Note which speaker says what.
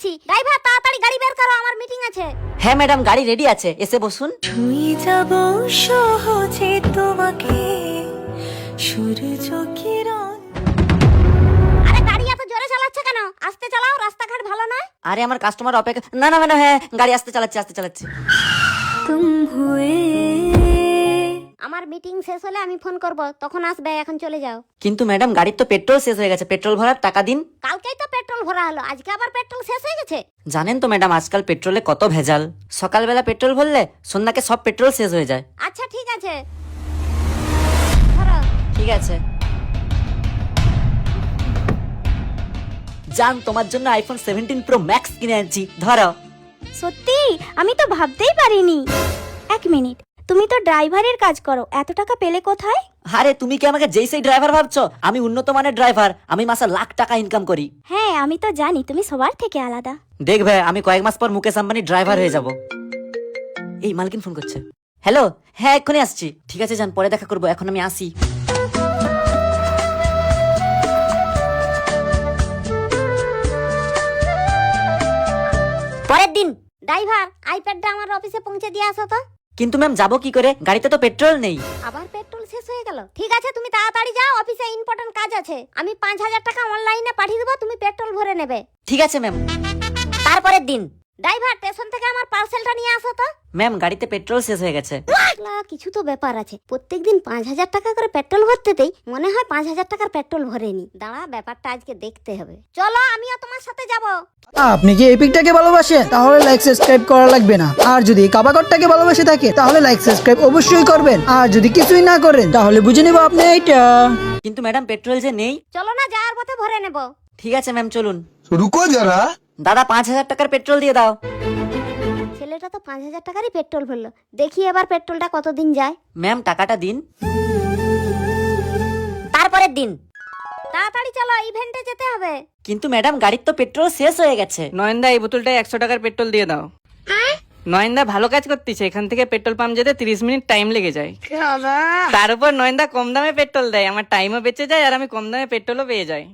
Speaker 1: যাচ্ছি। ড্রাইভার তাড়াতাড়ি গাড়ি বের করো, আমার মিটিং আছে।
Speaker 2: হ্যাঁ ম্যাডাম, গাড়ি রেডি আছে, এসে বসুন।
Speaker 3: ছুঁয়ে যাব সহজে তোমাকে সূর্য কিরণ।
Speaker 1: আরে গাড়ি এত জোরে চালাচ্ছে কেন? আস্তে চালাও, রাস্তাঘাট ভালো নয়।
Speaker 2: আরে আমার কাস্টমার অপেক্ষা। না না ম্যাডাম, হ্যাঁ গাড়ি আস্তে চালাচ্ছি।
Speaker 3: তুম হুয়ে
Speaker 1: আমার মিটিং শেষ হলে আমি ফোন করব, তখন আসবে, এখন চলে যাও।
Speaker 2: কিন্তু ম্যাডাম গাড়ির তো পেট্রোল শেষ হয়ে গেছে, পেট্রোল ভরার টাকা দিন।
Speaker 1: কালকেই তো পেট্রোল ভরা হলো, আজকে আবার পেট্রোল শেষ হয়ে গেছে।
Speaker 2: জানেন তো ম্যাডাম আজকাল পেট্রোলে কত ভেজাল। সকালবেলা পেট্রোল ভরলে সন্ধ্যাকে সব পেট্রোল শেষ হয়ে যায়।
Speaker 1: আচ্ছা ঠিক আছে, ধরো।
Speaker 2: ঠিক আছে জান, তোমার জন্য আইফোন 17 প্রো ম্যাক্স কিনে আনছি, ধরো।
Speaker 4: সত্যি? আমি তো ভাবতেই পারিনি। এক মিনিট, তুমি তো ড্রাইভারের কাজ করো, এত টাকা পেলে কোথায়?
Speaker 2: আরে তুমি কি আমাকে যেই সেই ড্রাইভার ভাবছো? আমি উন্নত মানের ড্রাইভার, আমি মাসে লাখ টাকা ইনকাম করি।
Speaker 4: হ্যাঁ আমি তো জানি, তুমি সবার থেকে আলাদা।
Speaker 2: দেখবে আমি কয়েক মাস পর মুকেশ আম্বানি ড্রাইভার হয়ে যাব। এই মালকিন ফোন করছে। হ্যালো, হ্যাঁ এক্ষুনি আসছি। ঠিক আছে জান, পরে দেখা করবো, এখন আমি আসি।
Speaker 1: পরের দিন, ড্রাইভার আইপ্যাডটা আমার অফিসে পৌঁছে দিয়ে আসো তো।
Speaker 2: কিন্তু ম্যাম যাবো কি করে? গাড়িতে তো পেট্রোল নেই।
Speaker 1: আবার পেট্রোল শেষ হয়ে গেল। ঠিক আছে তুমি তাড়াতাড়ি যাও, অফিসে ইম্পর্টেন্ট কাজ আছে। আমি 5000 টাকা অনলাইনে পাঠিয়ে দেবো, তুমি পেট্রোল ভরে নেবে।
Speaker 2: ঠিক আছে ম্যাম।
Speaker 1: তারপরের দিন, ড্রাইভার স্টেশন থেকে আমার পার্সেলটা নিয়ে আসো তো।
Speaker 2: ম্যাম গাড়িতে পেট্রোল শেষ হয়ে গেছে।
Speaker 1: কিছু তো ব্যাপার আছে, প্রত্যেকদিন 5000 টাকা করে পেট্রোল ভরতেই মনে হয় 5000 টাকার পেট্রোল ভরেনি। দাঁড়া, ব্যাপারটা আজকে দেখতে হবে। চলো আমিও তোমার সাথে যাব।
Speaker 5: আপনি কি এই পিকটাকে ভালোবাসেন? তাহলে লাইক সাবস্ক্রাইব করা লাগবে না। আর যদি কাবাগরটাকে ভালোবেসে থাকে তাহলে লাইক সাবস্ক্রাইব অবশ্যই করবেন। আর যদি কিছুই না করেন তাহলে বুঝে নেব আপনি এইটা।
Speaker 2: কিন্তু ম্যাডাম পেট্রোল যে নেই।
Speaker 1: চলো না, যাওয়ার পথে ভরে নেব।
Speaker 2: ঠিক আছে ম্যাম চলুন।
Speaker 6: रुको जरा।
Speaker 2: দাদা 5000 টাকার পেট্রোল দিয়ে দাও।
Speaker 1: ছেলেটা তো 5000 টাকারই পেট্রোল ভরলো, দেখি এবার পেট্রোলটা কতদিন যায়।
Speaker 2: ম্যাম টাকাটা দিন।
Speaker 1: তারপরের দিন, তাড়াতাড়ি চলো, ইভেন্টে যেতে হবে।
Speaker 2: কিন্তু ম্যাডাম গাড়ির তো পেট্রোল শেষ হয়ে গেছে।
Speaker 7: নয়নদা এই বোতলটায় 100 টাকার পেট্রোল দিয়ে দাও। নয়নদা ভালো কাজ করতেছে, এখান থেকে পেট্রোল পাম্প যেতে 30 মিনিট টাইম লেগে যায়। তার উপর নয়নদা কম দামে পেট্রোল দেয়, আমার টাইমও বেঁচে যায় আর আমি কম দামে পেট্রোলও পেয়ে যাই।